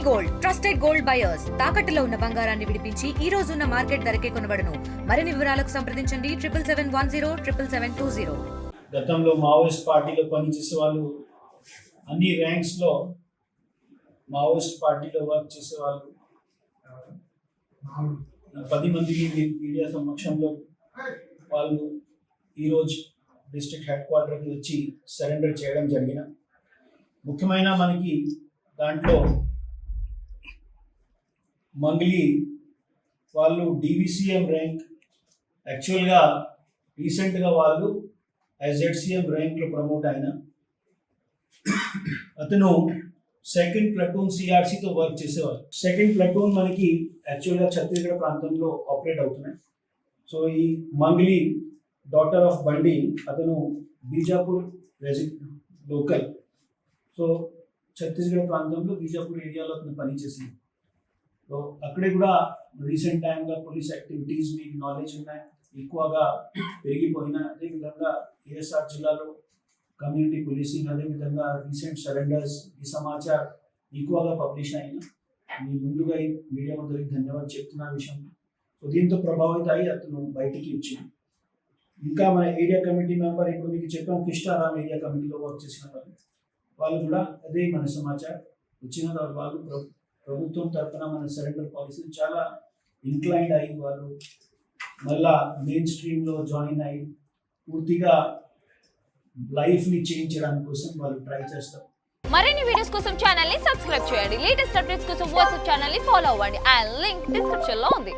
Gold trusted gold buyers తాకట్టులో ఉన్న బంగారాన్ని విడిపించి ఈ రోజు ఉన్న మార్కెట్ ధరకే కొనబడును. మరిన్ని వివరాలకు సంప్రదించండి 7771077720. గతంలో మావోయిస్ట్ పార్టీలో పనిచేసే వాళ్ళు అన్ని ర్యాంక్స్ లో మావోయిస్ట్ పార్టీలో వర్క్ చేసే వాళ్ళు 10 మందికి మీడియా సమక్షంలో వాళ్ళు ఈరోజు డిస్ట్రిక్ట్ హెడ్ క్వార్టర్కి వచ్చి సరెండర్ చేయడం జరిగిన. ముఖ్యమైన మనకి దాంట్లో మంగ్లీ వాళ్ళు డివిసిఎం ర్యాంక్, యాక్చువల్గా రీసెంట్గా వాళ్ళు ఎస్జెడ్సిఎం ర్యాంక్లో ప్రమోట్ అయిన అతను సెకండ్ ప్లటూన్ సిఆర్సితో వర్క్ చేసేవారు. సెకండ్ ప్లటూన్ మనకి యాక్చువల్గా ఛత్తీస్గఢ్ ప్రాంతంలో ఆపరేట్ అవుతున్నాయి. సో ఈ మంగ్లీ డాటర్ ఆఫ్ బండి అతను బీజాపూర్ లోకల్. సో ఛత్తీస్గఢ్ ప్రాంతంలో బీజాపూర్ ఏరియాలో అతను పనిచేసింది. సో అక్కడే కూడా రీసెంట్ టైంగా పోలీస్ యాక్టివిటీస్ మీకు నాలెడ్జ్ ఉన్నాయి, ఎక్కువగా పెరిగిపోయినా. అదేవిధంగా ఏఎస్ఆర్ జిల్లాలో కమ్యూనిటీ పోలీసింగ్, అదేవిధంగా రీసెంట్ సరెండర్స్, ఈ సమాచారం ఎక్కువగా పబ్లిష్ అయిన మీ ముందుగా ఈ మీడియా ముందుకు ధన్యవాదాలు చెప్తున్న విషయంలో. సో దీంతో ప్రభావిత అయ్యి అతను బయటికి వచ్చింది. ఇంకా మన ఏరియా కమిటీ మెంబర్, ఇప్పుడు మీకు చెప్పాం కృష్ణారాం ఏరియా కమిటీలో వర్క్ చేసిన వాళ్ళు కూడా అదే మన సమాచారం వచ్చిన వాళ్ళు ప్రభుత్వం తరఫున మన సరెండర్ పాలసీ చాలా ఇంక్లైన్డ్ అయ్యి వాళ్ళు మళ్ళా మెయిన్ స్ట్రీమ్లో జాయిన్ అయ్యి పూర్తిగా లైఫ్ని చేంజ్ చేయడానికి కోసం వాళ్ళు ట్రై చేస్తారు. మరిన్ని వీడియోస్ కోసం ఛానల్ ని సబ్స్క్రైబ్ చేయండి. లేటెస్ట్ అప్డేట్స్ కోసం వాట్సాప్ ఛానల్ ని ఫాలో అవ్వండి. ఆ లింక్ డిస్క్రిప్షన్ లో ఉంది.